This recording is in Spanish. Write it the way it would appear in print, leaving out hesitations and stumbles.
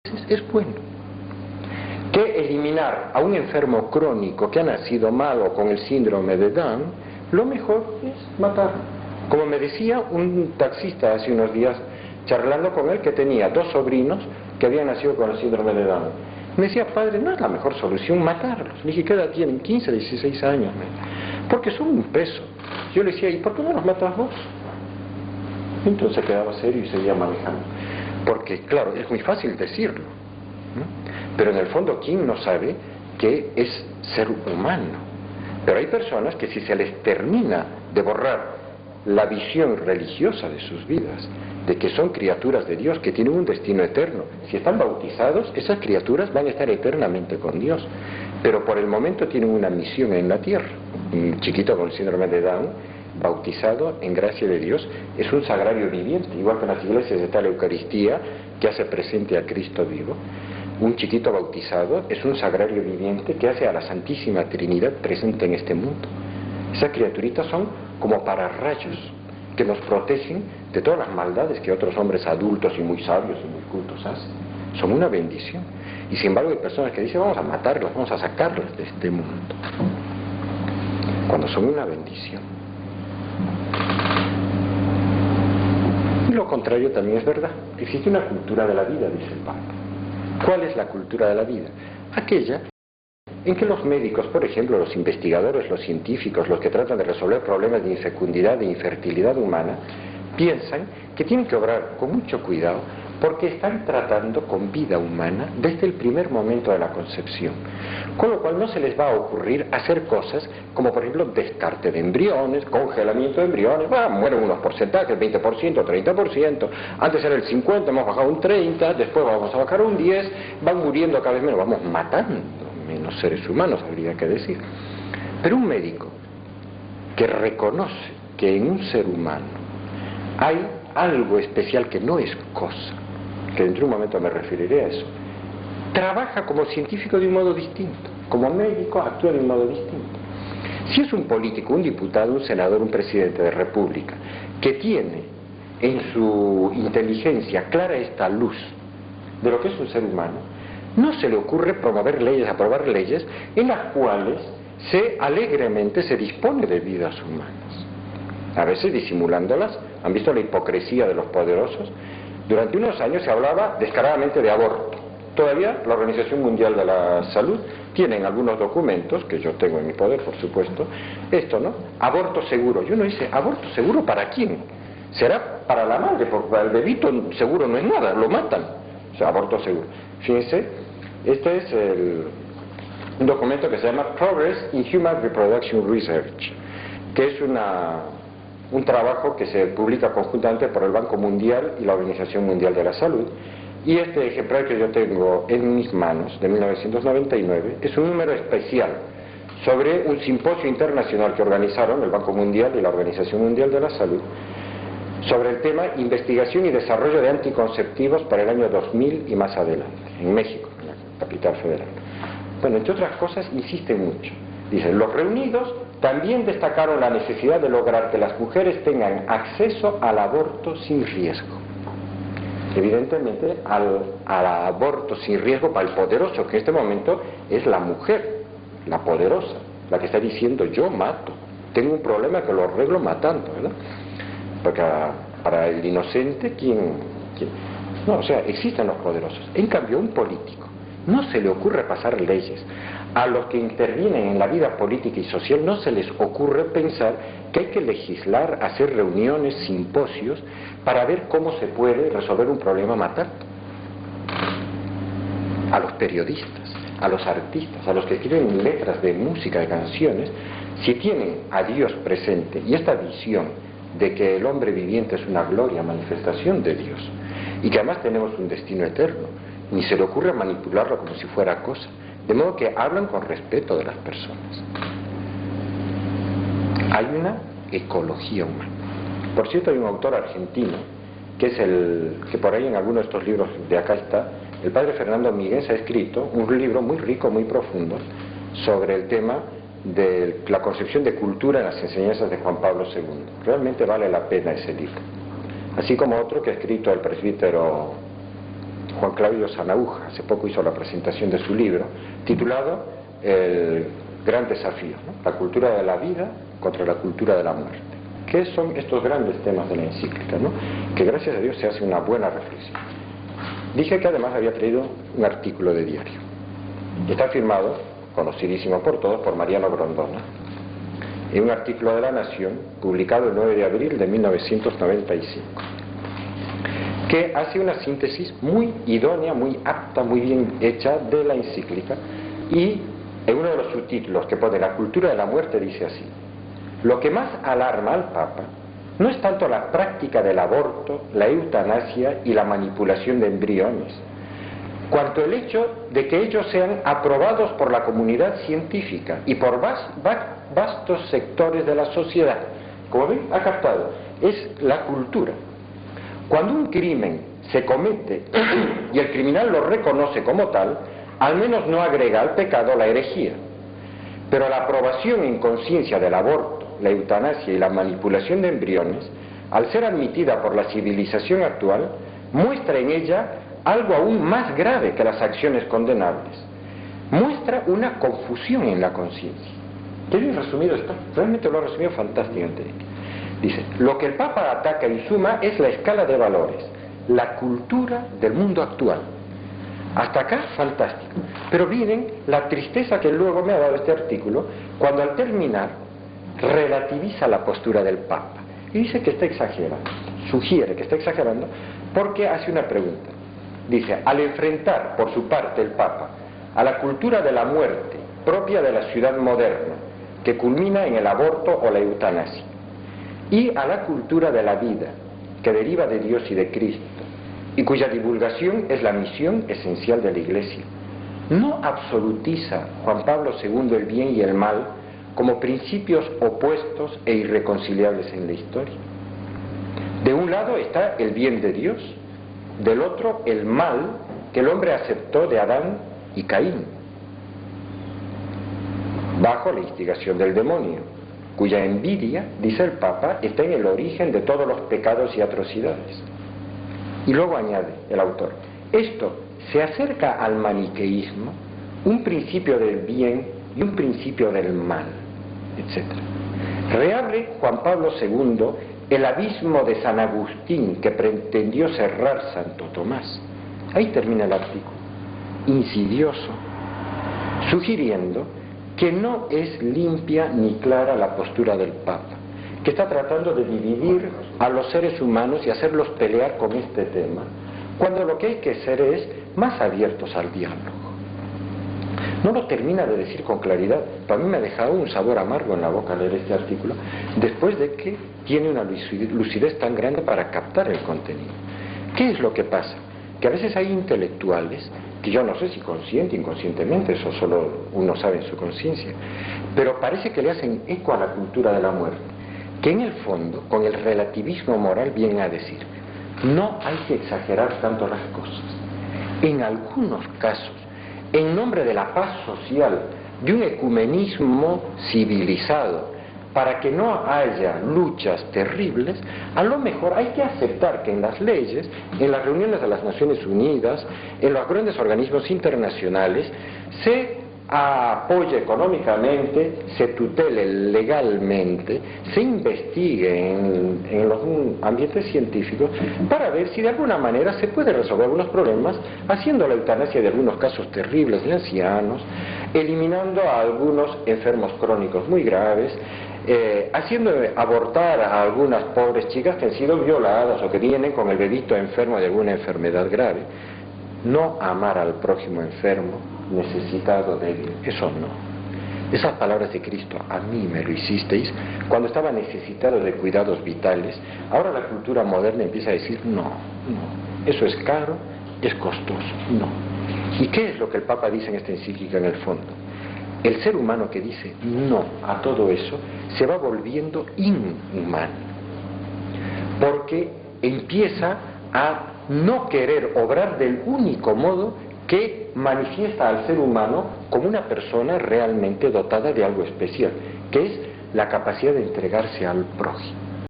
es bueno. Que eliminar a un enfermo crónico que ha nacido malo con el síndrome de Down, lo mejor es matarlo. Como me decía un taxista hace unos días, charlando con él, que tenía 2 sobrinos que habían nacido con el síndrome de Down. Me decía, padre, ¿no es la mejor solución matarlos? Le dije, ¿qué edad tienen? 15, 16 años. Porque son un peso. Yo le decía, ¿y por qué no los matas vos? Entonces quedaba serio y seguía manejando. Porque, claro, es muy fácil decirlo, ¿no? Pero en el fondo, ¿quién no sabe que es ser humano? Pero hay personas que si se les termina de borrar la visión religiosa de sus vidas, de que son criaturas de Dios, que tienen un destino eterno, si están bautizados, esas criaturas van a estar eternamente con Dios, pero por el momento tienen una misión en la tierra. Un chiquito con síndrome de Down, bautizado en gracia de Dios, es un sagrario viviente, igual que en las iglesias está la Eucaristía, que hace presente a Cristo vivo. Un chiquito bautizado es un sagrario viviente que hace a la Santísima Trinidad presente en este mundo. Esas criaturitas son como pararrayos que nos protegen de todas las maldades que otros hombres adultos y muy sabios y muy cultos hacen. Son una bendición. Y sin embargo hay personas que dicen, vamos a matarlos, vamos a sacarlos de este mundo, cuando son una bendición. Y lo contrario también es verdad. Existe una cultura de la vida, dice el Papa. ¿Cuál es la cultura de la vida? Aquella en que los médicos, por ejemplo, los investigadores, los científicos, los que tratan de resolver problemas de infecundidad, de infertilidad humana, piensan que tienen que obrar con mucho cuidado porque están tratando con vida humana desde el primer momento de la concepción. Con lo cual no se les va a ocurrir hacer cosas como, por ejemplo, descarte de embriones, congelamiento de embriones, mueren unos porcentajes, 20%, 30%, antes era el 50%, hemos bajado un 30%, después vamos a bajar un 10%, van muriendo cada vez menos, vamos matando menos seres humanos, habría que decir. Pero un médico que reconoce que en un ser humano hay algo especial que no es cosa, que dentro de un momento me referiré a eso, trabaja como científico de un modo distinto, como médico actúa de un modo distinto. Si es un político, un diputado, un senador, un presidente de república, que tiene en su inteligencia clara esta luz de lo que es un ser humano, no se le ocurre promover leyes, aprobar leyes en las cuales alegremente se dispone de vidas humanas, a veces disimulándolas. ¿Han visto la hipocresía de los poderosos? Durante unos años se hablaba descaradamente de aborto. Todavía la Organización Mundial de la Salud tiene en algunos documentos, que yo tengo en mi poder, por supuesto, esto, ¿no? Aborto seguro. Y uno dice, ¿aborto seguro para quién? ¿Será para la madre? Porque para el bebito seguro no es nada, lo matan. O sea, aborto seguro. Fíjense, este es un documento que se llama Progress in Human Reproduction Research, que es un trabajo que se publica conjuntamente por el Banco Mundial y la Organización Mundial de la Salud. Y este ejemplar que yo tengo en mis manos, de 1999, es un número especial sobre un simposio internacional que organizaron el Banco Mundial y la Organización Mundial de la Salud sobre el tema investigación y desarrollo de anticonceptivos para el año 2000 y más adelante, en México, en la capital federal. Bueno, entre otras cosas, insisten mucho. Dicen, los reunidos también destacaron la necesidad de lograr que las mujeres tengan acceso al aborto sin riesgo. Evidentemente, al aborto sin riesgo para el poderoso, que en este momento es la mujer, la poderosa, la que está diciendo, yo mato, tengo un problema que lo arreglo matando, ¿verdad? Porque para el inocente, ¿quién? No, o sea, existen los poderosos. En cambio, un político no se le ocurre pasar leyes. A los que intervienen en la vida política y social no se les ocurre pensar que hay que legislar, hacer reuniones, simposios, para ver cómo se puede resolver un problema matando. A los periodistas, a los artistas, a los que escriben letras de música, de canciones, si tienen a Dios presente y esta visión de que el hombre viviente es una gloria, manifestación de Dios, y que además tenemos un destino eterno, ni se le ocurre manipularlo como si fuera cosa, de modo que hablan con respeto de las personas. Hay una ecología humana. Por cierto, hay un autor argentino, que es que por ahí en alguno de estos libros de acá está, el padre Fernando Míguez ha escrito un libro muy rico, muy profundo, sobre el tema de la concepción de cultura en las enseñanzas de Juan Pablo II. Realmente vale la pena ese libro. Así como otro que ha escrito el presbítero Juan Claudio Sanauja, hace poco hizo la presentación de su libro, titulado El gran desafío, ¿no? La cultura de la vida contra la cultura de la muerte. ¿Qué son estos grandes temas de la encíclica, ¿no? Que gracias a Dios se hace una buena reflexión. Dije que además había traído un artículo de diario. Está firmado, conocidísimo por todos, por Mariano Grondona, en un artículo de La Nación, publicado el 9 de abril de 1995, que hace una síntesis muy idónea, muy apta, muy bien hecha de la encíclica, y en uno de los subtítulos que pone La cultura de la muerte dice así: lo que más alarma al Papa no es tanto la práctica del aborto, la eutanasia y la manipulación de embriones, cuanto el hecho de que ellos sean aprobados por la comunidad científica y por vastos sectores de la sociedad. Como ven, ha captado, es la cultura. Cuando un crimen se comete y el criminal lo reconoce como tal, al menos no agrega al pecado la herejía. Pero la aprobación en conciencia del aborto, la eutanasia y la manipulación de embriones, al ser admitida por la civilización actual, muestra en ella algo aún más grave que las acciones condenables. Muestra una confusión en la conciencia. ¿Qué bien resumido está? Realmente lo ha resumido fantásticamente. Dice, lo que el Papa ataca y suma es la escala de valores, la cultura del mundo actual. Hasta acá, fantástico. Pero miren la tristeza que luego me ha dado este artículo, cuando al terminar relativiza la postura del Papa. Y dice que está exagerando, sugiere que está exagerando, porque hace una pregunta. Dice, al enfrentar por su parte el Papa a la cultura de la muerte propia de la ciudad moderna, que culmina en el aborto o la eutanasia, y a la cultura de la vida, que deriva de Dios y de Cristo, y cuya divulgación es la misión esencial de la Iglesia, no absolutiza Juan Pablo II el bien y el mal como principios opuestos e irreconciliables en la historia. De un lado está el bien de Dios, del otro el mal que el hombre aceptó de Adán y Caín, bajo la instigación del demonio, cuya envidia, dice el Papa, está en el origen de todos los pecados y atrocidades. Y luego añade el autor, esto se acerca al maniqueísmo, un principio del bien y un principio del mal, etc. Reabre Juan Pablo II el abismo de San Agustín que pretendió cerrar Santo Tomás. Ahí termina el artículo, insidioso, sugiriendo que no es limpia ni clara la postura del Papa, que está tratando de dividir a los seres humanos y hacerlos pelear con este tema, cuando lo que hay que ser es más abiertos al diálogo. No lo termina de decir con claridad. Para mí me ha dejado un sabor amargo en la boca leer este artículo, después de que tiene una lucidez tan grande para captar el contenido. ¿Qué es lo que pasa? Que a veces hay intelectuales, que yo no sé si consciente o inconscientemente, eso solo uno sabe en su conciencia, pero parece que le hacen eco a la cultura de la muerte, que en el fondo, con el relativismo moral, vienen a decir, no hay que exagerar tanto las cosas. En algunos casos, en nombre de la paz social, de un ecumenismo civilizado, para que no haya luchas terribles, a lo mejor hay que aceptar que en las leyes, en las reuniones de las Naciones Unidas, en los grandes organismos internacionales, se apoye económicamente, se tutele legalmente, se investigue en los ambientes científicos para ver si de alguna manera se puede resolver algunos problemas, haciendo la eutanasia de algunos casos terribles de ancianos, eliminando a algunos enfermos crónicos muy graves, haciendo abortar a algunas pobres chicas que han sido violadas o que vienen con el bebito enfermo de alguna enfermedad grave. No amar al prójimo enfermo, necesitado, débil, eso no. Esas palabras de Cristo, a mí me lo hicisteis, cuando estaba necesitado de cuidados vitales. Ahora la cultura moderna empieza a decir no, eso es caro, es costoso, no. ¿Y qué es lo que el Papa dice en esta encíclica en el fondo? El ser humano que dice no a todo eso se va volviendo inhumano, porque empieza a no querer obrar del único modo que manifiesta al ser humano como una persona realmente dotada de algo especial, que es la capacidad de entregarse al prójimo.